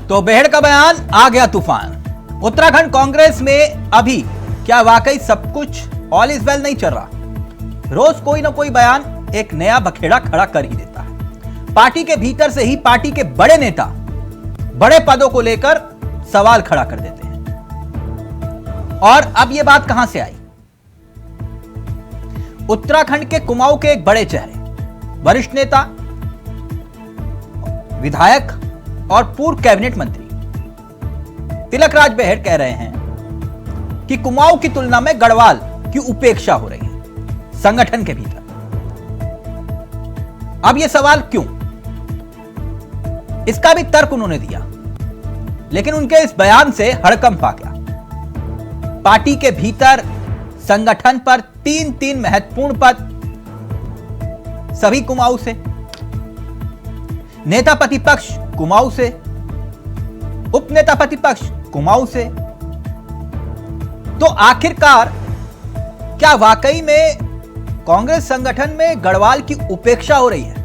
तो बेहड़ का बयान आ गया तूफान। उत्तराखंड कांग्रेस में अभी क्या वाकई सब कुछ ऑल इज वेल नहीं चल रहा? रोज कोई ना कोई बयान एक नया बखेड़ा खड़ा कर ही देता है। पार्टी के भीतर से ही पार्टी के बड़े नेता बड़े पदों को लेकर सवाल खड़ा कर देते हैं। और अब यह बात कहां से आई? उत्तराखंड के कुमाऊं के एक बड़े चेहरे, वरिष्ठ नेता, विधायक और पूर्व कैबिनेट मंत्री तिलकराज बेहड़ कह रहे हैं कि कुमाऊं की तुलना में गढ़वाल की उपेक्षा हो रही है संगठन के भीतर। अब यह सवाल क्यों, इसका भी तर्क उन्होंने दिया, लेकिन उनके इस बयान से हड़कंप आ गया। पार्टी के भीतर संगठन पर तीन महत्वपूर्ण पद सभी कुमाऊं से, नेता प्रतिपक्ष कुमाऊं से, उपनेता प्रतिपक्ष कुमाऊं से। तो आखिरकार क्या वाकई में कांग्रेस संगठन में गढ़वाल की उपेक्षा हो रही है,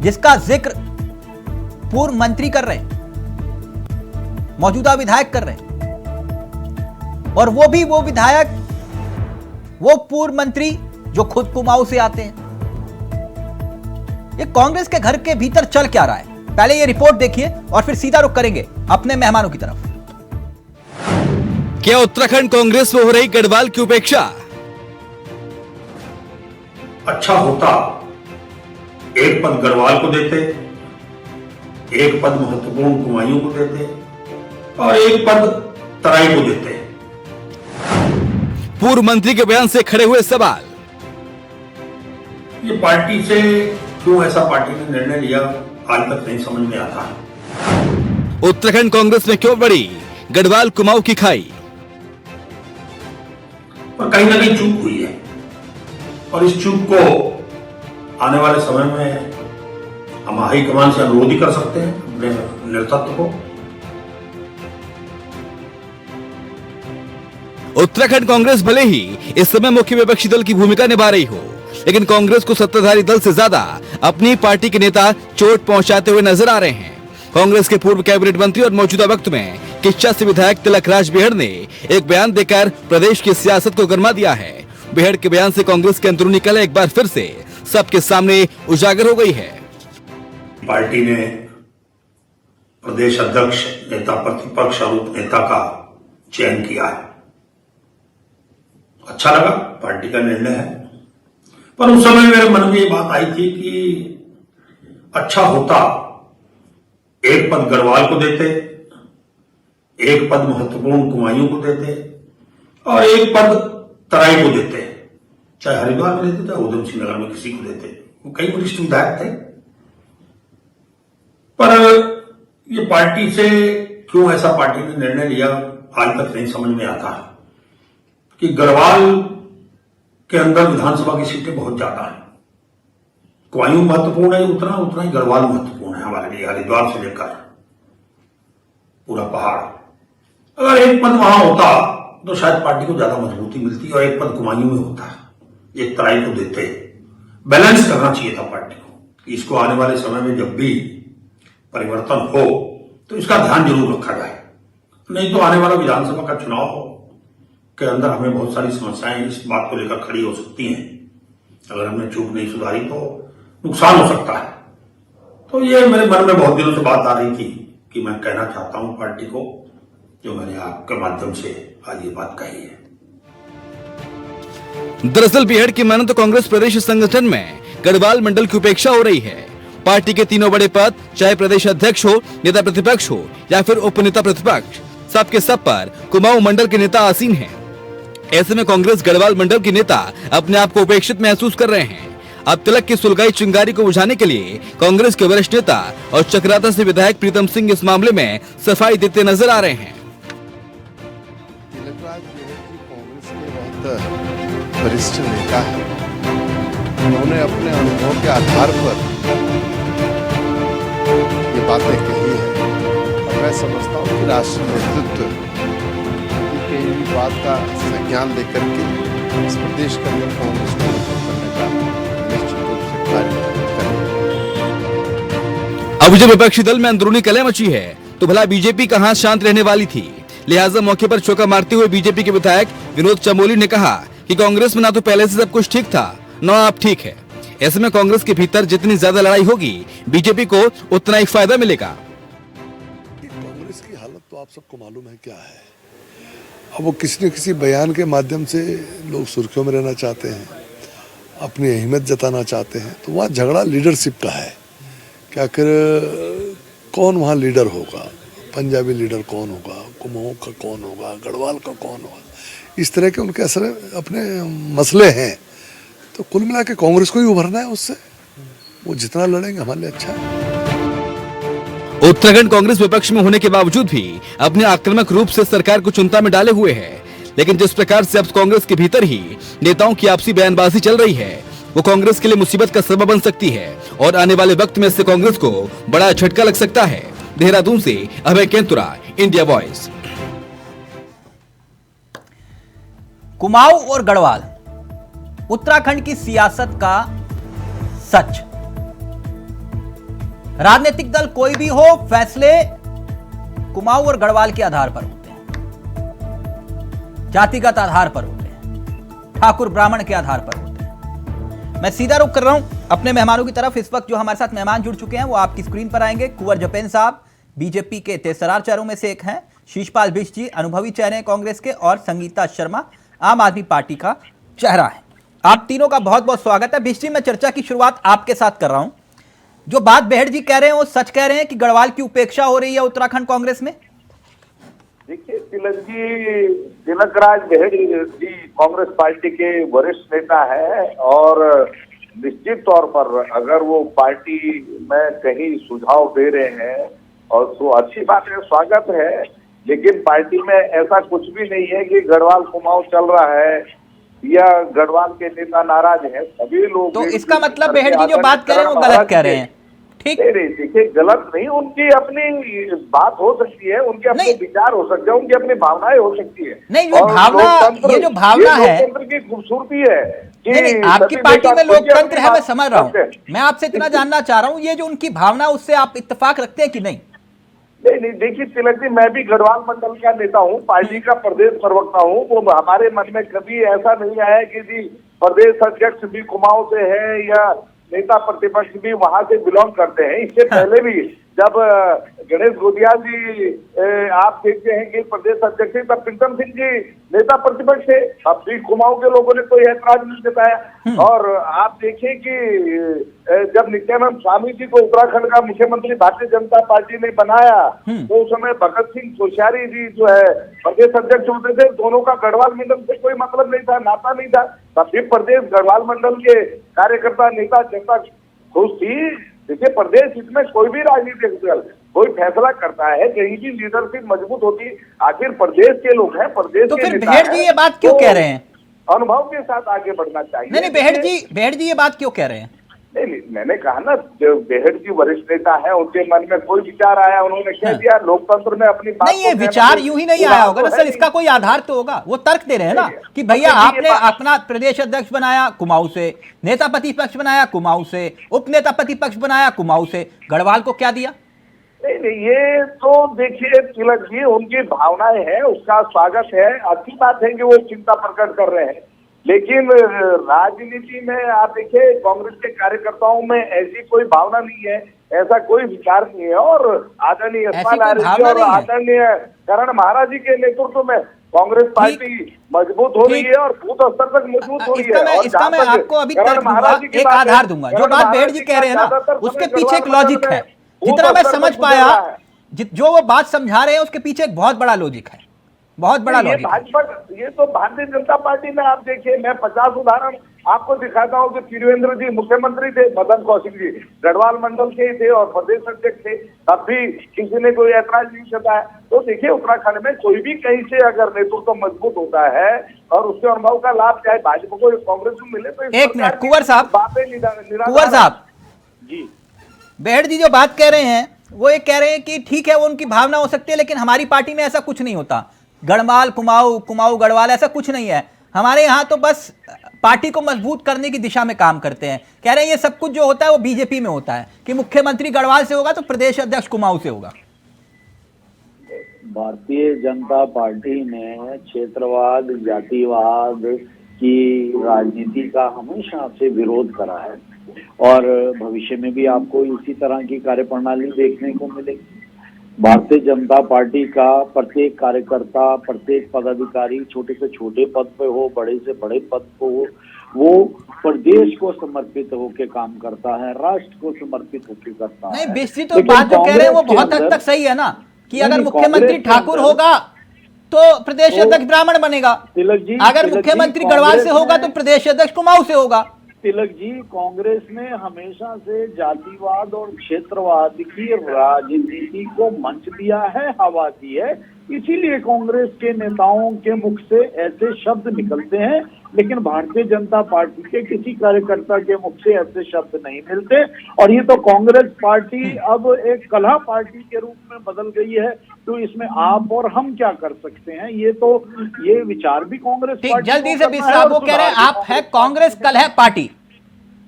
जिसका जिक्र पूर्व मंत्री कर रहे हैं, मौजूदा विधायक कर रहे हैं, और वो भी वो विधायक, वो पूर्व मंत्री जो खुद कुमाऊं से आते हैं। ये कांग्रेस के घर के भीतर चल क्या रहा है? पहले ये रिपोर्ट देखिए और फिर सीधा रुख करेंगे अपने मेहमानों की तरफ। क्या उत्तराखंड कांग्रेस में हो रही गढ़वाल की उपेक्षा? अच्छा होता एक पद गढ़वाल को देते, एक पद महत्वपूर्ण कुमायूं को देते और एक पद तराई को देते। पूर्व मंत्री के बयान से खड़े हुए सवाल। ये पार्टी से क्यों ऐसा पार्टी ने निर्णय लिया आज तक नहीं समझ में आता है। उत्तराखंड कांग्रेस में क्यों बढ़ी गढ़वाल कुमाऊं की खाई? पर कहीं ना कहीं चूक हुई है और इस चूक को आने वाले समय में हम हाईकमान से अनुरोध ही कर सकते हैं अपने नेतृत्व को। उत्तराखंड कांग्रेस भले ही इस समय मुख्य विपक्षी दल की भूमिका निभा रही हो, लेकिन कांग्रेस को सत्ताधारी दल से ज्यादा अपनी पार्टी के नेता चोट पहुंचाते हुए नजर आ रहे हैं। कांग्रेस के पूर्व कैबिनेट मंत्री और मौजूदा वक्त में किच्चा से विधायक तिलकराज बेहड़ ने एक बयान देकर प्रदेश की सियासत को गरमा दिया है। बेहड़ के बयान से कांग्रेस के अंदरूनी कलह एक बार फिर से सबके सामने उजागर हो गई है। पार्टी ने प्रदेश अध्यक्ष, नेता प्रतिपक्ष और उप नेता का चयन किया है। अच्छा लगा, पार्टी का निर्णय है। पर उस समय मेरे मन में ये बात आई थी कि अच्छा होता एक पद गढ़वाल को देते, एक पद महत्वपूर्ण कुमायूं को देते और एक पद तराई को देते। चाहे हरिद्वार में देते, चाहे उधम सिंह नगर में किसी को देते। वो कई वरिष्ठ विधायक थे। पर ये पार्टी से क्यों ऐसा पार्टी ने निर्णय लिया आज तक नहीं समझ में आता है कि गढ़वाल के अंदर विधानसभा की सीटें बहुत ज्यादा हैं। कुमायूं महत्वपूर्ण है उतना ही गढ़वाल महत्वपूर्ण है हमारे लिए, हरिद्वार से लेकर पूरा पहाड़। अगर एक पद वहां होता तो शायद पार्टी को ज्यादा मजबूती मिलती और एक पद कुमायूं में होता, एक तराई को देते। बैलेंस करना चाहिए था पार्टी को। इसको आने वाले समय में जब भी परिवर्तन हो तो इसका ध्यान जरूर रखा जाए, नहीं तो आने वाला विधानसभा का चुनाव के अंदर हमें बहुत सारी समस्याएं इस बात को लेकर खड़ी हो सकती हैं। अगर हमने चूक नहीं सुधारी तो नुकसान हो सकता है। तो ये मेरे मन में बहुत दिनों से बात आ रही थी कि मैं कहना चाहता हूं पार्टी को, जो मैंने आपके माध्यम से आज ये बात कही है। दरअसल बेहड़ की माने तो कांग्रेस प्रदेश संगठन में गढ़वाल मंडल की उपेक्षा हो रही है। पार्टी के तीनों बड़े पद, चाहे प्रदेश अध्यक्ष हो, नेता प्रतिपक्ष हो या फिर उपनेता प्रतिपक्ष, सबके सब पर कुमाऊं मंडल के नेता आसीन हैं। ऐसे में कांग्रेस गढ़वाल मंडल के नेता अपने आप को उपेक्षित महसूस कर रहे हैं। अब तिलक की सुलगाई चिंगारी को बुझाने के लिए कांग्रेस के वरिष्ठ नेता और चक्राता से विधायक प्रीतम सिंह इस मामले में सफाई देते नजर आ रहे हैं। तिलकराज बेहड़ जी कांग्रेस के बहुत वरिष्ठ नेता है। उन्होंने अपने अनुभव के आधार पर ये बातें कही है और मैं समझता हूँ कि राष्ट्रीय नेतृत्व की भी बात का संज्ञान लेकर के इस प्रदेश के अंदर कांग्रेस को मजबूत करने का निश्चित रूप से कार्य करेंगे। अब जब विपक्षी दल में अंदरूनी कलह मची है तो भला बीजेपी कहां शांत रहने वाली थी। लिहाजा मौके पर चौका मारते हुए बीजेपी के विधायक विनोद चमोली ने कहा कि कांग्रेस में ना तो पहले से सब कुछ ठीक था, न अब ठीक है। ऐसे में कांग्रेस के भीतर जितनी ज्यादा लड़ाई होगी, बीजेपी को उतना ही फायदा मिलेगा। कांग्रेस की हालत तो आप सबको मालूम है क्या है। अब वो किसी न किसी बयान के माध्यम से लोग सुर्खियों में रहना चाहते हैं, अपनी अहमियत जताना चाहते हैं, तो वहाँ झगड़ा लीडरशिप का है कि आखिर कौन वहाँ लीडर होगा, पंजाबी लीडर कौन होगा, कुमाऊं का कौन होगा, गढ़वाल का कौन होगा, इस तरह के उनके असर अपने मसले हैं। तो कुल मिला के कांग्रेस को ही उभरना है उससे, वो जितना लड़ेंगे हमारे लिए अच्छा है। उत्तराखंड कांग्रेस विपक्ष में होने के बावजूद भी अपने आक्रामक रूप से सरकार को चिंता में डाले हुए है। लेकिन जिस प्रकार से अब कांग्रेस के भीतर ही नेताओं की आपसी बयानबाजी चल रही है, वो कांग्रेस के लिए मुसीबत का सबब बन सकती है और आने वाले वक्त में इससे कांग्रेस को बड़ा झटका लग सकता है। देहरादून से अभय केंतुरा, इंडिया वॉइस। कुमाऊं और गढ़वाल, उत्तराखंड की सियासत का सच। राजनीतिक दल कोई भी हो, फैसले कुमाऊं और गढ़वाल के आधार पर होते हैं, जातिगत आधार पर होते हैं, ठाकुर ब्राह्मण के आधार पर होते हैं। मैं सीधा रुख कर रहा हूं अपने मेहमानों की तरफ। इस वक्त जो हमारे साथ मेहमान जुड़ चुके हैं वो आपकी स्क्रीन पर आएंगे। कुंवर जपेन साहब बीजेपी के तेजतर्रार चेहरों में से एक हैं, शीशपाल बिष्ट जी अनुभवी चेहरे हैं कांग्रेस के, और संगीता शर्मा आम आदमी पार्टी का चेहरा है। आप तीनों का बहुत बहुत स्वागत है। बिष्ट जी, मैं चर्चा की शुरुआत आपके साथ कर रहा हूं। जो बात बेहड़ जी कह रहे हैं वो सच कह रहे हैं कि गढ़वाल की उपेक्षा हो रही है उत्तराखंड कांग्रेस में? देखिए तिलक राज बेहड़ जी कांग्रेस पार्टी के वरिष्ठ नेता है और निश्चित तौर पर अगर वो पार्टी में कहीं सुझाव दे रहे हैं और तो अच्छी बात है, स्वागत है। लेकिन पार्टी में ऐसा कुछ भी नहीं है कि गढ़वाल कुमाऊं चल रहा है या गढ़वाल के नेता नाराज हैं। सभी लोग तो इसका मतलब बेहड़ जी जो बात कह रहे हैं वो गलत कह रहे हैं। ठीक, नहीं देखिए, गलत नहीं, उनकी अपनी बात हो सकती है, उनके अपने विचार हो सकते हैं, उनकी अपनी भावनाएं हो सकती है। नहीं, जो भावना, ये जो भावना है, लोकतंत्र की खूबसूरती है। नहीं, आपकी पार्टी में लोकतंत्र है, मैं समझ रहा हूँ। मैं आपसे इतना जानना चाह रहा हूँ, ये जो उनकी भावना, उससे आप इत्तेफाक रखते हैं कि नहीं? नहीं, देखिए तिलक जी, मैं भी गढ़वाल मंडल का नेता हूँ, पार्टी का प्रदेश प्रवक्ता हूँ। वो हमारे मन में कभी ऐसा नहीं आया कि जी प्रदेश अध्यक्ष भी कुमाऊं से है या नेता प्रतिपक्ष भी वहां से बिलोंग करते हैं। इससे पहले भी जब गणेश गोदिया जी आप देखते हैं कि प्रदेश अध्यक्ष थे, तब प्रीतम सिंह जी नेता प्रतिपक्ष थे, अब भी कुमाऊं के लोगों ने कोई ऐतराज नहीं जताया। और आप देखिए कि जब नित्यानंद स्वामी जी को उत्तराखंड का मुख्यमंत्री भारतीय जनता पार्टी ने बनाया, तो उस समय भगत सिंह कोश्यारी जी जो है प्रदेश अध्यक्ष होते थे। दोनों का गढ़वाल मंडल से कोई मतलब नहीं था, नाता नहीं था। तब भी प्रदेश गढ़वाल मंडल के कार्यकर्ता, नेता, जनता खुश थी। देखिए, प्रदेश इसमें कोई भी राजनीतिक दल कोई फैसला करता है, कहीं भी लीडरशिप मजबूत होती, आखिर प्रदेश के लोग हैं, प्रदेश तो के फिर नेता बेहड़ जी ये बात क्यों कह रहे हैं? अनुभव के साथ आगे बढ़ना चाहिए। नहीं, बेहड़ जी ये बात क्यों कह रहे हैं? नहीं, मैंने कहा ना, जो बेहड़ जी वरिष्ठ नेता है, उनके मन में कोई विचार आया, उन्होंने कह दिया। लोकतंत्र में अपनी बात नहीं, ये विचार यूं ही नहीं आया होगा ना सर, इसका कोई आधार तो होगा। वो तर्क दे रहे हैं ना कि भैया आपने अपना प्रदेश अध्यक्ष बनाया कुमाऊं से, नेता प्रतिपक्ष बनाया कुमाऊं से, उप नेता प्रतिपक्ष बनाया कुमाऊं से, गढ़वाल को क्या दिया? नहीं, ये तो देखिए तिलक जी, उनकी भावनाएं हैं, उसका स्वागत है, अच्छी बात है कि वो चिंता प्रकट कर रहे हैं। लेकिन राजनीति में आप देखिए, कांग्रेस के कार्यकर्ताओं में ऐसी कोई भावना नहीं है, ऐसा कोई विचार नहीं है। और आदरणीय यशपाल आर्य और आदरणीय करण महाराज जी के नेतृत्व में कांग्रेस पार्टी मजबूत हो रही है और बूथ स्तर तक मजबूत हो रही है। इसका मैं आपको अभी एक आधार दूंगा। जो बात बेहड़ जी कह रहे हैं ना, उसके पीछे एक लॉजिक है। जितना मैं समझ पाया, जो वो बात समझा रहे हैं उसके पीछे एक बहुत बड़ा लॉजिक है, बहुत बड़ा लॉजिक। भाजपा, ये तो भारतीय जनता पार्टी में आप देखिए, मैं 50 उदाहरण आपको दिखाता हूँ कि त्रिवेंद्र जी मुख्यमंत्री थे, मदन कौशिक जी गढ़वाल मंडल के ही थे और प्रदेश अध्यक्ष थे, तब भी किसी ने कोई ऐतराज नहीं जताया। तो देखिए, उत्तराखंड में कोई भी कहीं से अगर नेतृत्व मजबूत होता है और उसके अनुभव का लाभ चाहे भाजपा को कांग्रेस को मिले, तो एक मिनट कुंवर साहब, कुंवर साहब जी, बेहड़ जी जो बात कह रहे हैं वो ये कह रहे हैं कि ठीक है, वो उनकी भावना हो सकती है, लेकिन हमारी पार्टी में ऐसा कुछ नहीं होता। गढ़वाल कुमाऊं, कुमाऊं गढ़वाल, ऐसा कुछ नहीं है। हमारे यहाँ तो बस पार्टी को मजबूत करने की दिशा में काम करते हैं। कह रहे हैं ये सब कुछ जो होता है वो बीजेपी में होता है, कि मुख्यमंत्री गढ़वाल से होगा तो प्रदेश अध्यक्ष कुमाऊं से होगा। भारतीय जनता पार्टी ने क्षेत्रवाद, जातिवाद की राजनीति का हमेशा से विरोध करा है और भविष्य में भी आपको इसी तरह की कार्यप्रणाली देखने को मिलेगी। भारतीय जनता पार्टी का प्रत्येक कार्यकर्ता, प्रत्येक पदाधिकारी, छोटे से छोटे पद पे हो, बड़े से बड़े पद पे हो, वो प्रदेश को समर्पित होकर काम करता है, राष्ट्र को समर्पित होकर करता नहीं, है। बिस्सी तो बात जो कह रहे हैं वो बहुत हद तक सही है ना, कि अगर मुख्यमंत्री ठाकुर होगा तो प्रदेश अध्यक्ष ब्राह्मण बनेगा, अगर मुख्यमंत्री गढ़वाल से होगा तो प्रदेश अध्यक्ष कुमाऊं से होगा। तिलक जी, कांग्रेस ने हमेशा से जातिवाद और क्षेत्रवाद की राजनीति को मंच दिया है, हवा दी है, इसीलिए कांग्रेस के नेताओं के मुख से ऐसे शब्द निकलते हैं, लेकिन भारतीय जनता पार्टी के किसी कार्यकर्ता के मुख से ऐसे शब्द नहीं मिलते। और ये तो कांग्रेस पार्टी अब एक कलह पार्टी के रूप में बदल गई है, तो इसमें आप और हम क्या कर सकते हैं? ये विचार भी कांग्रेस पार्टी जल्दी से बिस्सा, वो कह रहे हैं आप है कांग्रेस कलह पार्टी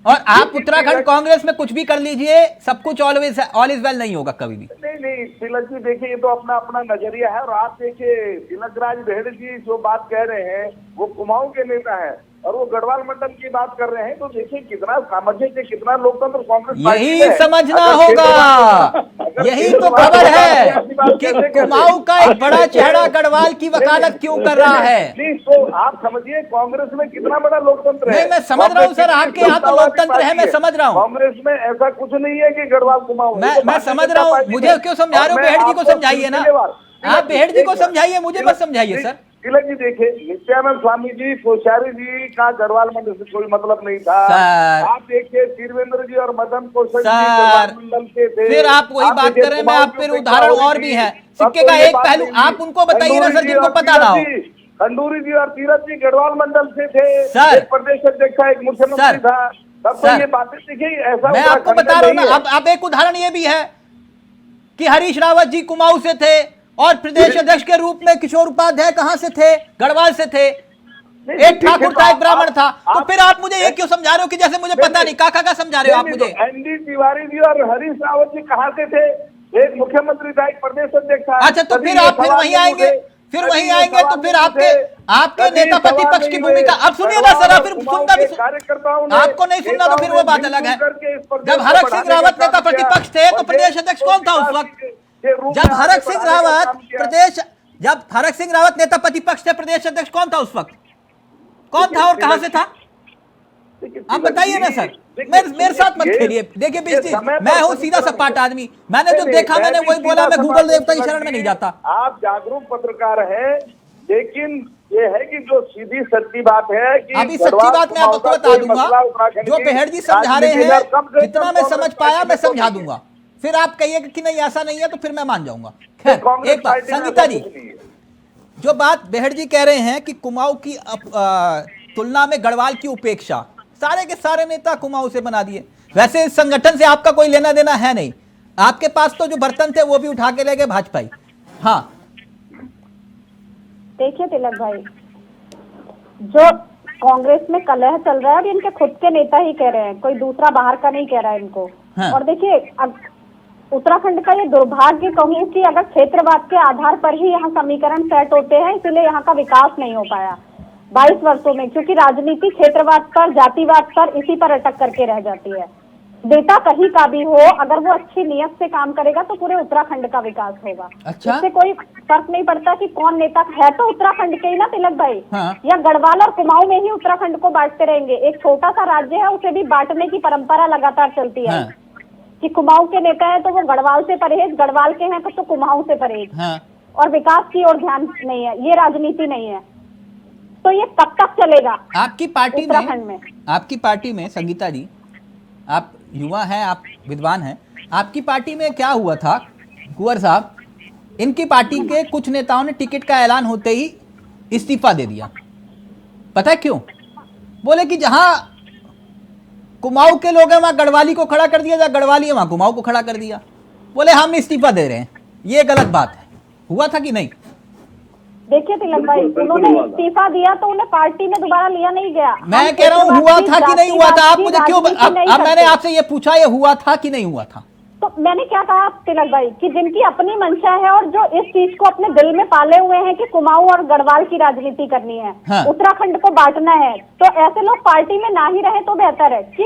और आप उत्तराखंड कांग्रेस में कुछ भी कर लीजिए, सब कुछ ऑल इज वेल नहीं होगा कभी भी। नहीं तिलक जी देखिए, ये तो अपना अपना नजरिया है। और आप देखिए तिलक राज बेहड़ जी जो बात कह रहे हैं वो कुमाऊं के नेता है और वो गढ़वाल मंडल की बात कर रहे हैं, तो देखिए कितना सामंजस्य, कितना लोकतंत्र कांग्रेस यही समझना होगा, यही तो खबर है कि कुमाऊं का एक बड़ा चेहरा गढ़वाल की वकालत क्यों कर रहा है। नहीं तो आप समझिए कांग्रेस में कितना बड़ा लोकतंत्र है। नहीं, मैं समझ रहा हूँ सर, आपके यहाँ तो लोकतंत्र है, मैं समझ रहा हूँ। कांग्रेस में ऐसा कुछ नहीं है कि गढ़वाल कुमाऊं। मैं समझ रहा हूँ, मुझे क्यों समझा रहे हो? बेहड़ जी को समझाइए ना, आप बेहड़ जी को समझाइए, मुझे मत समझाइए सर। तिलक जी देखिए, नित्यानंद स्वामी जी, कोश्यारी जी का गढ़वाल मंडल से कोई मतलब नहीं था। आप देखिए तिरवेंद्र जी और मदन कौशल जी गढ़वाल मंडल के थे। फिर आप वही बात कर रहे हैं, मैं आप फिर उदाहरण और भी है, सिक्के का एक पहलू आप उनको बताइए ना सर, जिनको पता ना हो। खंडूरी जी और तीरथ जी गढ़वाल मंडल से थे, एक प्रदेश अध्यक्ष था, एक मुख्यमंत्री था। तब तो ये बातें देखिए, ऐसा मैं आपको बता रहा हूँ ना। अब एक उदाहरण ये भी है कि हरीश रावत जी कुमाऊं से थे और प्रदेश अध्यक्ष के रूप में किशोर उपाध्याय कहां से थे? गढ़वाल से थे। एक ठाकुर था, एक ब्राह्मण था। तो फिर आप मुझे ये क्यों समझा रहे हो कि जैसे मुझे पता नहीं? का समझा रहे हो आप मुझे? एनडी तिवारी जी और हरीश रावत जी कहां से थे? एक मुख्यमंत्री था, एक प्रदेश अध्यक्ष था। अच्छा, तो फिर आप फिर वहीं आएंगे, तो फिर आपके नेता प्रतिपक्ष की भूमिका। अब सुनिए ना सर, फिर सुनना भी आपको नहीं सुनना तो फिर वो बात अलग है। जब हरक सिंह रावत नेता प्रतिपक्ष थे तो प्रदेश अध्यक्ष कौन था उस वक्त? जब हरक सिंह रावत नेता प्रतिपक्ष थे, प्रदेश अध्यक्ष कौन था उस वक्त? कौन था और कहां से था? आप बताइए ना सर, मेरे साथ मत खेलिए। देखिए बिस्सी, मैं हूँ सीधा सपाट आदमी, मैंने जो देखा मैंने वही बोला, मैं गूगल देवता की शरण में नहीं जाता। आप जागरूक पत्रकार हैं, लेकिन ये है कि जो सीधी सच्ची बात है कि अभी सच्ची बात मैं आपको बता दूंगा, जो बेहड़ जी समझा रहे हैं, जितना मैं समझ पाया मैं समझा दूंगा। फिर आप कहिएगा कि नहीं ऐसा नहीं है, तो फिर मैं मान जाऊंगा। खैर, एक बात संगीता जी, जो बात बेहड़ जी कह रहे हैं कि कुमाऊं की तुलना में गढ़वाल की उपेक्षा, सारे के सारे नेता कुमाऊं से बना दिए। वैसे इस संगठन से आपका कोई लेना देना है नहीं, आपके पास तो जो बर्तन थे वो भी उठा के ले गए भाजपाई। हाँ देखिए तिलक भाई, जो कांग्रेस में कलह चल रहा है, और इनके खुद के नेता ही कह रहे हैं, कोई दूसरा बाहर का नहीं कह रहा है इनको। हाँ। और देखिए, उत्तराखंड का ये दुर्भाग्य कहूँ कि अगर क्षेत्रवाद के आधार पर ही यहाँ समीकरण सेट होते हैं, इसलिए यहाँ का विकास नहीं हो पाया 22 वर्षों में, क्योंकि राजनीति क्षेत्रवाद पर, जातिवाद पर, इसी पर अटक करके रह जाती है। नेता कहीं का भी हो, अगर वो अच्छी नियत से काम करेगा तो पूरे उत्तराखंड का विकास होगा। अच्छा? इससे कोई फर्क नहीं पड़ता कि कौन नेता है, तो उत्तराखंड के ही ना तिलक भाई। हाँ। या गढ़वाल और कुमाऊं में ही उत्तराखंड को बांटते रहेंगे? एक छोटा सा राज्य है, उसे भी बांटने की परंपरा लगातार चलती है। हाँ। कि कुमाऊं के नेता है तो वो गढ़वाल से परहेज, गढ़वाल के हैं तो कुमाऊं से परहेज। हाँ। और विकास की ओर ध्यान नहीं है, ये राजनीति नहीं है। तो ये कब तक चलेगा आपकी पार्टी उत्तराखंड में? आपकी पार्टी में संगीता जी, आप युवा हैं, आप विद्वान हैं, आपकी पार्टी में क्या हुआ था कुंवर साहब? इनकी पार्टी के कुछ नेताओं ने टिकट का ऐलान होते ही इस्तीफा दे दिया। पता है क्यों? बोले कि जहां कुमाऊं के लोग हैं वहां गढ़वाली को खड़ा कर दिया, जहां गढ़वाली है वहां कुमाऊं को खड़ा कर दिया। बोले हम इस्तीफा दे रहे हैं। ये गलत बात है। हुआ था कि नहीं? देखिए तिलक भाई, उन्होंने इस्तीफा दिया तो उन्हें पार्टी में दोबारा लिया नहीं गया। मैं कह रहा हूँ हुआ था कि नहीं हुआ था? आप मुझे क्यों, अब मैंने आपसे ये पूछा, ये हुआ था कि नहीं हुआ था? तो मैंने क्या कहा तिलक भाई कि जिनकी अपनी मंशा है और जो इस चीज को अपने दिल में पाले हुए हैं कि कुमाऊं और गढ़वाल की राजनीति करनी है, हाँ। उत्तराखंड को बांटना है, तो ऐसे लोग पार्टी में ना ही रहे तो बेहतर है कि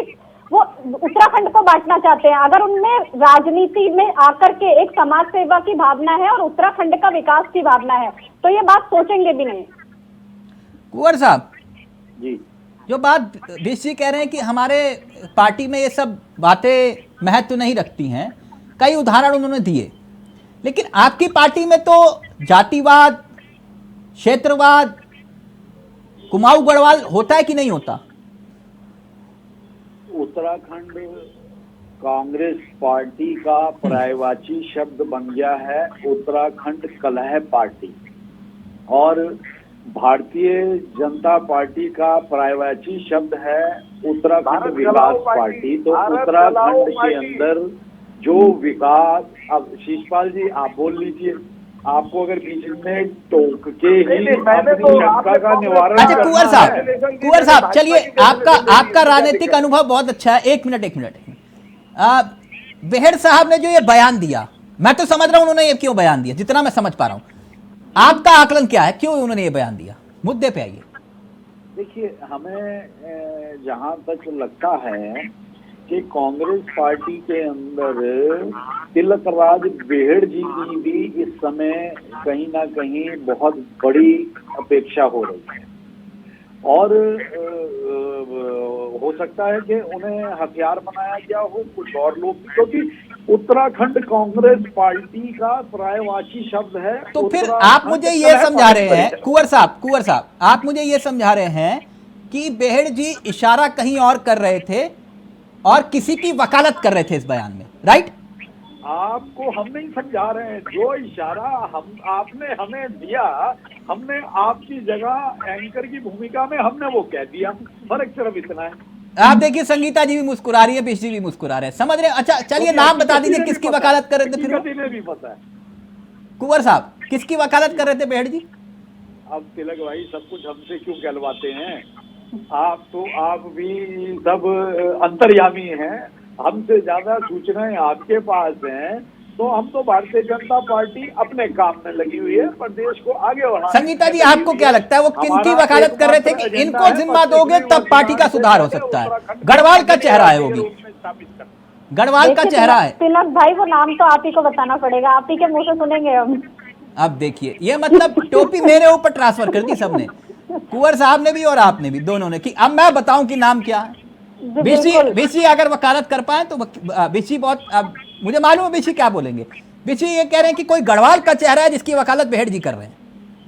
वो उत्तराखंड को बांटना चाहते हैं। अगर उनमें राजनीति में आकर के एक समाज सेवा की भावना है और उत्तराखंड का विकास की भावना है तो ये बात सोचेंगे भी नहीं। कुंवर साहब जी जो बात बीसी कह रहे हैं कि हमारे पार्टी में ये सब बातें महत्व नहीं रखती हैं, कई उदाहरण उन्होंने दिए, लेकिन आपकी पार्टी में तो जातिवाद, क्षेत्रवाद, कुमाऊं गढ़वाल होता है कि नहीं होता? उत्तराखंड कांग्रेस पार्टी का पर्यायवाची शब्द बन गया है उत्तराखंड कलह पार्टी, और भारतीय जनता पार्टी का पर्यायवाची शब्द है उत्तराखंड विकास पार्टी। तो उत्तराखंड के अंदर जो विकास, अब शिषपाल जी आप बोल लीजिए, आपको अगर बीच में टोक के ही अपनी शंका का निवारण अच्छा कुंवर साहब चलिए, आपका राजनीतिक अनुभव बहुत अच्छा है। एक मिनट बेहड़ साहब ने जो ये बयान दिया, मैं तो समझ रहा हूं उन्होंने ये क्यों बयान दिया, जितना मैं समझ पा रहा हूं, आपका आकलन क्या है, क्यों उन्होंने ये बयान दिया? मुद्दे पे आइए। देखिए, हमें जहां तक लगता है कि कांग्रेस पार्टी के अंदर तिलक राज बेहड़ जी की भी इस समय कहीं ना कहीं बहुत बड़ी अपेक्षा हो रही है, और हो सकता है कि उन्हें हथियार बनाया गया हो कुछ और लोग, क्योंकि उत्तराखंड कांग्रेस पार्टी का पर्यायवाची शब्द है। तो फिर आप मुझे ये समझा रहे हैं कुंवर साहब आप मुझे ये समझा रहे हैं कि बेहड़ जी इशारा कहीं और कर रहे थे और किसी की वकालत कर रहे थे इस बयान में, राइट? आपको हम नहीं समझा रहे हैं, जो इशारा आपने हमें दिया, हमने आपकी जगह एंकर की भूमिका में हमने वो कह दिया, फर्क सिर्फ इतना है। आप देखिए संगीता जी भी मुस्कुरा रही है, बिजली भी मुस्कुरा रहे हैं, समझ रहे हैं? अच्छा चलिए नाम बता दीजिए किसकी वकालत कर रहे थे फिर? इन्हें भी पता है। कुंवर साहब किसकी वकालत कर रहे थे बेहड़ जी? अब तिलक भाई सब कुछ हमसे क्यों कहलवाते हैं? आप भी सब अंतर्यामी हैं, हमसे ज्यादा सूचनाएं आपके पास हैं, तो हम तो भारतीय जनता पार्टी अपने काम में लगी हुई है, प्रदेश को आगे बढ़ाने। संगीता जी आपको क्या लगता है वो किनकी वकालत कर रहे थे कि इनको जिम्मा दोगे तब पार्टी का सुधार हो सकता है? गढ़वाल का चेहरा है वो भी, गढ़वाल का चेहरा है। तिलक भाई वो नाम तो आप ही को बताना पड़ेगा, आप ही के मुंह से सुनेंगे हम। अब देखिए ये मतलब टोपी मेरे ऊपर ट्रांसफर कर दी सबने, कुंवर साहब ने भी और आपने भी, दोनों ने, कि अब मैं बताऊं कि नाम क्या है। बीसी अगर वकालत कर पाए तो बीसी बहुत, अब मुझे मालूम है बीसी क्या बोलेंगे। बीसी ये कह रहे हैं कि कोई गढ़वाल का चेहरा है जिसकी वकालत बेहड़ जी कर रहे हैं।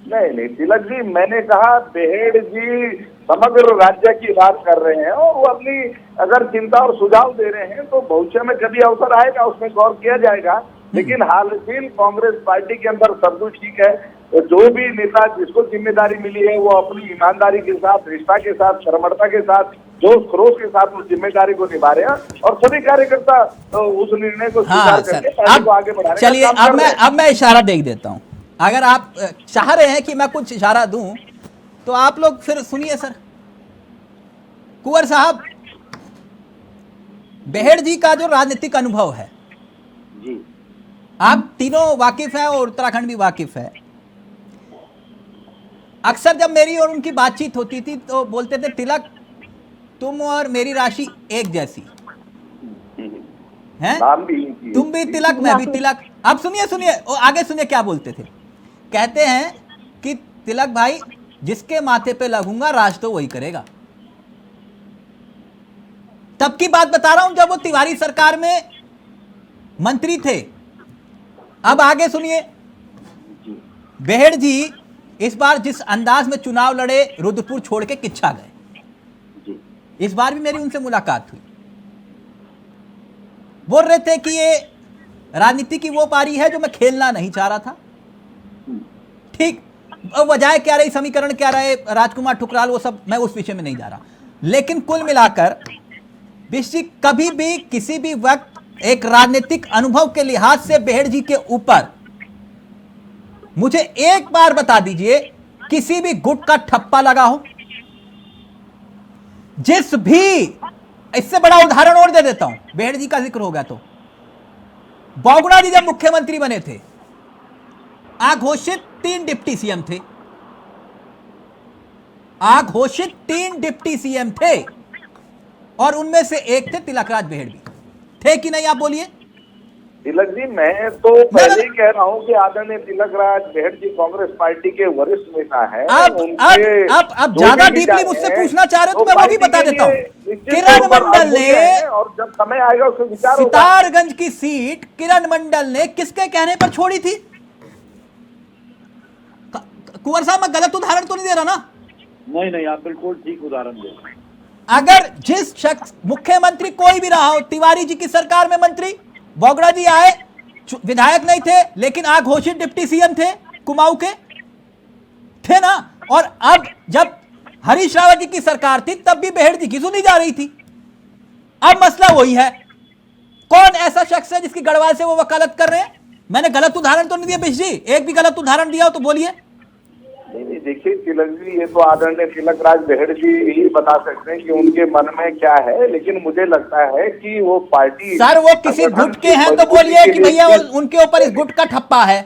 नहीं तिलक जी, मैंने कहा बेहड़ जी समग्र राज्य की बात कर रहे हैं और वो अपनी अगर चिंता और सुझाव दे रहे हैं तो भविष्य में कभी अवसर आएगा उसमें गौर किया जाएगा। लेकिन हाल-फिल कांग्रेस पार्टी के अंदर सब कुछ ठीक है, तो जो भी नेता जिसको जिम्मेदारी मिली है वो अपनी ईमानदारी के साथ, निष्ठा के साथ, कर्मठता के साथ, जोश खरोश के साथ उस जिम्मेदारी को निभा रहे हैं और सभी कार्यकर्ता उस निर्णय को स्वीकार करके पार्टी को आगे बढ़ाने का चलिए अब मैं इशारा दे देता हूं, अगर आप चाह रहे हैं कि मैं कुछ इशारा दूं तो आप लोग फिर सुनिए। सर कुंवर साहब, बेहड़ जी का जो राजनीतिक अनुभव है जी, आप तीनों वाकिफ हैं और उत्तराखंड भी वाकिफ है। अक्सर जब मेरी और उनकी बातचीत होती थी तो बोलते थे तिलक तुम और मेरी राशि एक जैसी हैं, तुम भी तिलक मैं भी तिलक। अब सुनिए आगे सुनिए क्या बोलते थे। कहते हैं कि तिलक भाई जिसके माथे पे लगूंगा राज तो वही करेगा। तब की बात बता रहा हूं जब वो तिवारी सरकार में मंत्री थे। अब आगे सुनिए, बेहड़ जी इस बार जिस अंदाज में चुनाव लड़े, रुद्रपुर छोड़ के किच्छा गए, इस बार भी मेरी उनसे मुलाकात हुई। बोल रहे थे कि ये राजनीति की वो पारी है जो मैं खेलना नहीं चाह रहा था। ठीक, वजह क्या रही, समीकरण क्या रहे, राजकुमार ठुकराल, वो सब मैं उस विषय में नहीं जा रहा। लेकिन कुल मिलाकर बिस्सी कभी भी किसी भी वक्त एक राजनीतिक अनुभव के लिहाज से बेहड़ जी के ऊपर मुझे एक बार बता दीजिए किसी भी गुट का ठप्पा लगा हो। जिस भी, इससे बड़ा उदाहरण और दे देता हूं, बेहड़ जी का जिक्र हो गया तो बोगड़ा जी जब मुख्यमंत्री बने थे, अघोषित 3 डिप्टी सीएम थे, अघोषित 3 डिप्टी सीएम थे, और उनमें से एक थे तिलकराज बेहड़, थे कि नहीं? आप बोलिए। तिलक जी, मैं तो पहले ही कह रहा हूं कि आदरणीय तिलकराज बेहड़ जी कांग्रेस पार्टी के वरिष्ठ नेता हैं। अब ज्यादा डीपली मुझसे पूछना चाह रहे हो तो मैं वो भी बता देता हूं। किरण मंडल ने, और जब समय आएगा उसमें विचार होगा। सितारगंज की सीट किरण मंडल ने किसके कहने पर छोड़ी थी? कुंवर साहब, मैं गलत उदाहरण तो नहीं दे रहा ना? नहीं, आप बिल्कुल ठीक उदाहरण दे रहे हैं। अगर जिस शख्स, मुख्यमंत्री कोई भी रहा हो, तिवारी जी की सरकार में मंत्री, बोगड़ा जी आए, विधायक नहीं थे लेकिन अघोषित डिप्टी सीएम थे, कुमाऊं के थे ना। और अब जब हरीश रावत जी की सरकार थी तब भी बेहड़ जी की सुनी जा रही थी। अब मसला वही है, कौन ऐसा शख्स है जिसकी गढ़वाल से वो वकालत कर रहे हैं? मैंने गलत उदाहरण तो नहीं दिया बिश जी? एक भी गलत उदाहरण दिया हो तो बोलिए। नहीं, देखिए तिलक जी, ये तो आदरणीय तिलकराज बेहड़ जी ही बता सकते हैं कि उनके मन में क्या है, लेकिन मुझे लगता है कि वो पार्टी, सर वो किसी गुट के हैं तो बोलिए कि भैया उनके ऊपर इस गुट का ठप्पा है।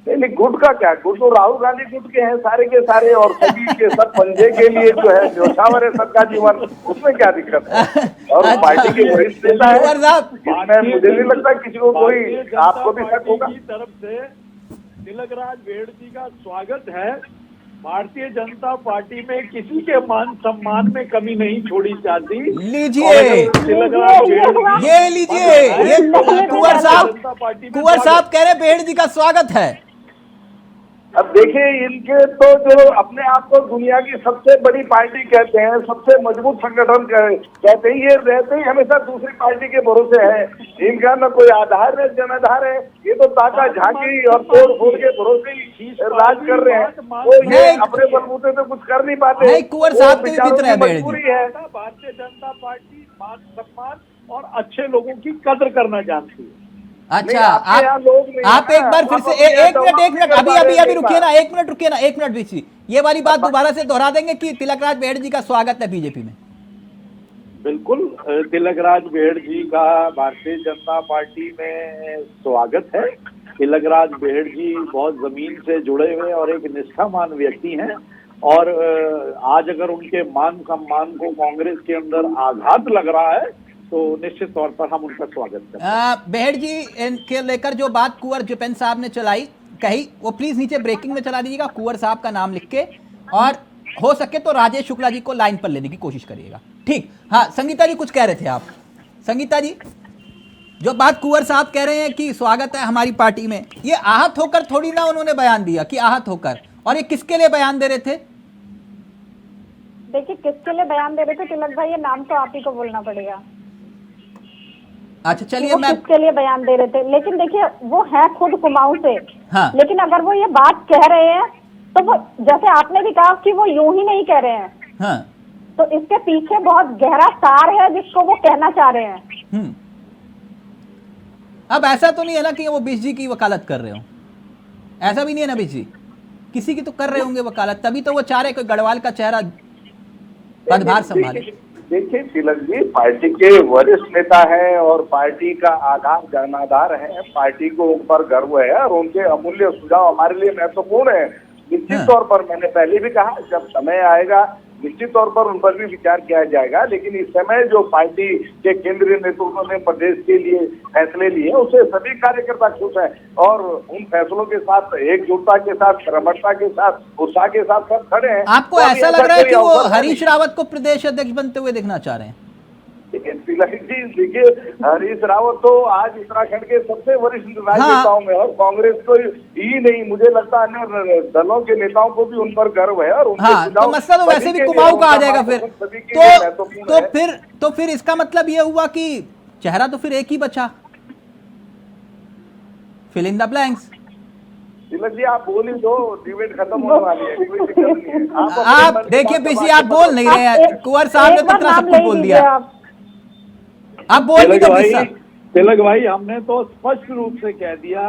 नहीं, गुट का क्या, गुट तो राहुल गांधी गुट के हैं सारे के सारे, और सभी के सब पंजे के लिए जो है न्योछावर है सबका जीवन, उसमें क्या दिक्कत है? और पार्टी के वरिष्ठ नेता है, इसमें मुझे नहीं लगता किसी को कोई, आपको भी शक होगा। तरफ से तिलकराज बेहड़ जी का स्वागत है। भारतीय जनता पार्टी में किसी के मान सम्मान में कमी नहीं छोड़ी जाती। लीजिए, ये लीजिए, ये कुंवर साहब कह रहे बेहड़ जी का स्वागत है। अब देखिए, इनके तो जो अपने आप को दुनिया की सबसे बड़ी पार्टी कहते हैं, सबसे मजबूत संगठन कहते हैं, ये रहते ही हमेशा दूसरी पार्टी के भरोसे है। इनका न कोई आधार न जनाधार है, ये तो ताका झांकी और तोड़ फोड़ के भरोसे ही राज कर रहे हैं। तो ये अपने बलबूते तो कुछ कर नहीं पाते। नहीं, कुंवर साहब के भी मित्र है बेहड़ जी। भारतीय जनता पार्टी मान सम्मान और अच्छे लोगों की कदर करना जानती है। अच्छा, आप एक बार फिर से एक मिनट अभी रुकिए ना, एक मिनट बीची, ये वाली बात दोबारा से दोहरा देंगे कि तिलकराज बेहड़ जी का स्वागत है बीजेपी में? बिल्कुल, तिलकराज बेहड़ जी का भारतीय जनता पार्टी में स्वागत है। तिलकराज बेहड़ जी बहुत जमीन से जुड़े हुए और एक निष्ठावान व्यक्ति हैं, और आज अगर उनके मान सम्मान को कांग्रेस के अंदर आघात लग रहा है तो निश्चित तौर पर हम उनका स्वागत करते हैं। बेहड़ जी के लेकर जो बात कुंवर जुपेन साहब ने कही, वो प्लीज नीचे ब्रेकिंग में चला दीजिएगा, कुंवर साहब का नाम लिख के, और हो सके तो राजेश शुक्ला जी को लाइन पर लेने की कोशिश करिएगा। ठीक, हाँ संगीता जी कुछ कह रहे थे आप? संगीता जी, जो बात कुंवर साहब कह रहे हैं कि स्वागत है हमारी पार्टी में, ये आहत होकर थोड़ी ना उन्होंने बयान दिया कि आहत होकर, और ये किसके लिए बयान दे रहे थे? देखिए, किसके लिए बयान दे रहे थे तिलक भाई, ये नाम तो आप ही को बोलना पड़ेगा। अच्छा चलिए, मैं किसके लिए बयान दे रहे थे, लेकिन देखिए वो है खुद कुमाऊं से। हाँ। लेकिन अगर वो ये बात कह रहे हैं तो वो, जैसे आपने भी कहा कि वो यूं ही नहीं कह रहे हैं, हाँ। तो इसके पीछे बहुत गहरा सार है जिसको वो कहना चाह रहे हैं। अब ऐसा तो नहीं है ना कि वो बिश जी की वकालत कर रहे हो? ऐसा भी नहीं है ना बिश जी, किसी की तो कर रहे होंगे वकालत, तभी तो वो चाह रहे कोई गढ़वाल का चेहरा पदभार संभाले। देखिए तिलक जी, पार्टी के वरिष्ठ नेता है और पार्टी का आधार जनाधार है, पार्टी को उन पर गर्व है और उनके अमूल्य सुझाव हमारे लिए महत्वपूर्ण है। निश्चित तौर पर मैंने पहले भी कहा, जब समय आएगा निश्चित तौर पर उन पर भी विचार किया जाएगा, लेकिन इस समय जो पार्टी के केंद्रीय नेतृत्व ने प्रदेश के लिए फैसले लिए उससे सभी कार्यकर्ता खुश हैं, और उन फैसलों के साथ एकजुटता के साथ, कर्मठता के साथ, उत्साह के साथ सब खड़े हैं। आपको ऐसा लग रहा है कि वो हरीश रावत को प्रदेश अध्यक्ष बनते हुए देखना चाह रहे हैं? देखिए हरीश रावत तो आज उत्तराखंड के सबसे वरिष्ठ राजनेताओं में, और कांग्रेस को ही नहीं, मुझे लगता है अन्य दलों के नेताओं को भी उन पर गर्व है। और तो मसला तो वैसे भी कुमाऊं का आ जाएगा फिर, तो फिर इसका मतलब ये हुआ कि चेहरा तो फिर एक ही बचा, fill in the blanks. Tilak ji आप बोल ही दो, डिबेट खत्म होने वाली है। आप देखिए बिशी, आप बोल नहीं रहे हैं, कुंवर साहब ने कितना सब कुछ बोल दिया, आप बोल नहीं दो। तिलक भाई, हमने तो स्पष्ट रूप से कह दिया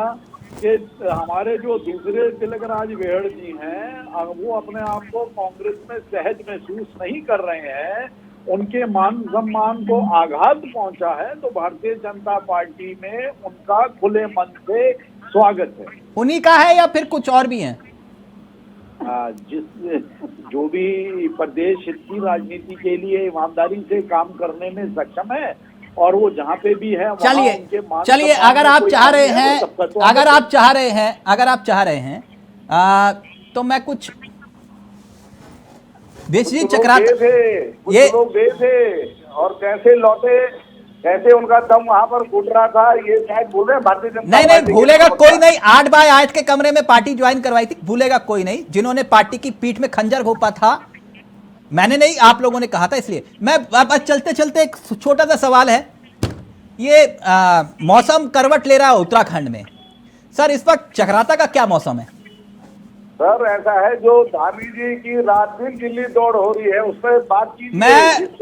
कि हमारे जो दूसरे तिलकराज बेहड़ जी हैं वो अपने आप को कांग्रेस में सहज महसूस नहीं कर रहे हैं। उनके मान सम्मान को आघात पहुंचा है, तो भारतीय जनता पार्टी में उनका खुले मन से स्वागत है। उन्हीं का है या फिर कुछ और भी हैं? जो भी प्रदेश हित की राजनीति के लिए ईमानदारी से काम करने में सक्षम है और वो जहाँ पे भी है चलिए अगर आप चाह रहे हैं तो मैं कुछ बेसिक चक्राता ये लोग गए थे और कैसे लौटे, कैसे उनका दम वहां पर घुट रहा था, ये शायद बोल रहे हैं भारतीय जनता नहीं भूलेगा कोई नहीं। 8x8 के कमरे में पार्टी ज्वाइन करवाई थी, भूलेगा कोई नहीं। जिन्होंने पार्टी की पीठ में खंजर घोंपा था मैंने नहीं, आप लोगों ने कहा था। इसलिए मैं अब चलते चलते एक छोटा सा सवाल है। ये मौसम करवट ले रहा है उत्तराखंड में। सर इस वक्त चक्राता का क्या मौसम है? सर ऐसा है, जो धामी जी की रात दिन दिल्ली दौड़ हो रही है उस पर बातचीत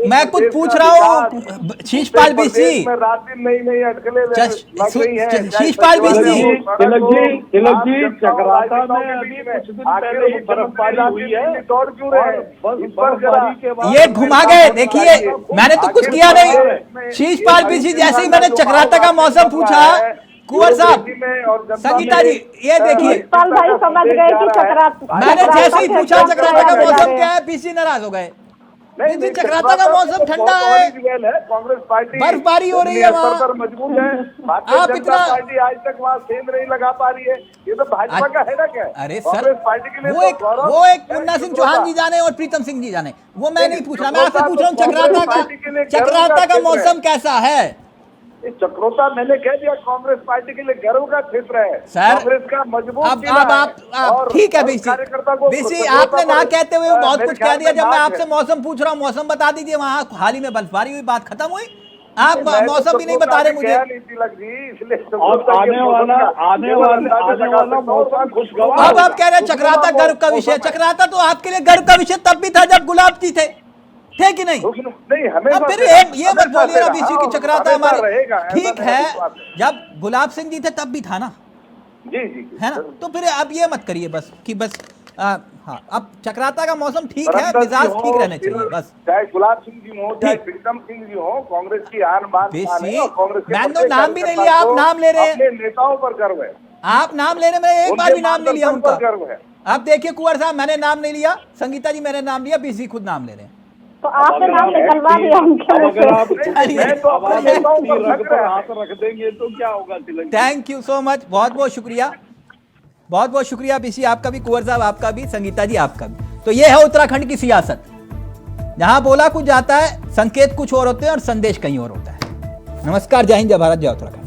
मैं कुछ पूछ रहा हूँ शीशपाल बीसी, रात दिन नई अटकलें शीशपाल बीसी, तिलक जी चक्राता में अभी कुछ दिन पहले ही बर्फबारी हुई है, दौड़ क्यों रहे? बर्फबारी के बाद ये घुमा गए। देखिए मैंने तो कुछ किया नहीं। शीशपाल बीसी जैसे ही मैंने चक्राता का मौसम पूछा, कुंवर साहब, संगीता जी ये देखिए भाई समझ गए कि चक्राता, मैंने जैसे ही पूछा चक्राता का मौसम क्या है, पीसी नाराज हो गए। नहीं चक्राता का मौसम ठंडा है, कांग्रेस पार्टी बर्फबारी हो रही है वहाँ, मजबूत है। भारतीय जनता पार्टी आज तक वहाँ सेंध नहीं लगा पा रही है। ये तो भाजपा का है ना क्या? अरे सर पार्टी के लिए वो एक मुन्ना सिंह चौहान जी जाने और प्रीतम सिंह जी जाने, वो मैं नहीं पूछ रहा। मैं आपसे पूछ रहा हूँ चक्राता का मौसम कैसा है? चक्रोता मैंने कह दिया कांग्रेस पार्टी के लिए गर्व का क्षेत्र है कांग्रेस का मजबूत। अब आप ठीक है बीसी आपने ना कहते हुए बहुत कुछ कह दिया। जब मैं आपसे मौसम पूछ रहा हूँ, मौसम बता दीजिए। वहाँ हाल ही में बर्फबारी हुई, बात खत्म हुई। आप मौसम भी नहीं बता रहे मुझे। आने वाला मौसम खुशगवार। अब आप कह रहे हैं चक्राता गर्व का विषय। चक्राता तो आपके लिए गर्व का विषय तब भी था जब गुलाब जी थे कि नहीं? हमें अब फिर ये मत बोलिए ना बीसी की चक्राता हमारे ठीक है, जब गुलाब सिंह जी थे तब भी था ना जी है ना? तो फिर अब ये मत करिए बस कि बस हाँ अब चक्राता का मौसम ठीक है, मिजाज ठीक रहने चाहिए बस। चाहे गुलाब सिंह जी हो चाहे प्रीतम सिंह जी हो, कांग्रेस की आन बान मैंने तो नाम भी नहीं लिया, आप नाम ले रहे हैं। नेताओं पर गर्व है। आप नाम ले रहे, मैं एक बार भी नाम नहीं लिया उनका। गर्व है। आप देखिए कुंवर साहब, मैंने नाम नहीं लिया, संगीता जी मैंने नाम लिया, बीसी खुद नाम ले रहे हैं। तो आपने नाम निकलवा दिया अगर आप हाथ रख देंगे तो क्या होगा? थैंक यू सो मच, बहुत बहुत शुक्रिया, बहुत बहुत शुक्रिया बीसी आपका भी, कुंवर साहब आपका भी, संगीता जी आपका भी। तो ये है उत्तराखंड की सियासत, जहां बोला कुछ जाता है, संकेत कुछ और होते हैं और संदेश कहीं और होता है। नमस्कार, जय हिंद, जय भारत, जय उत्तराखंड।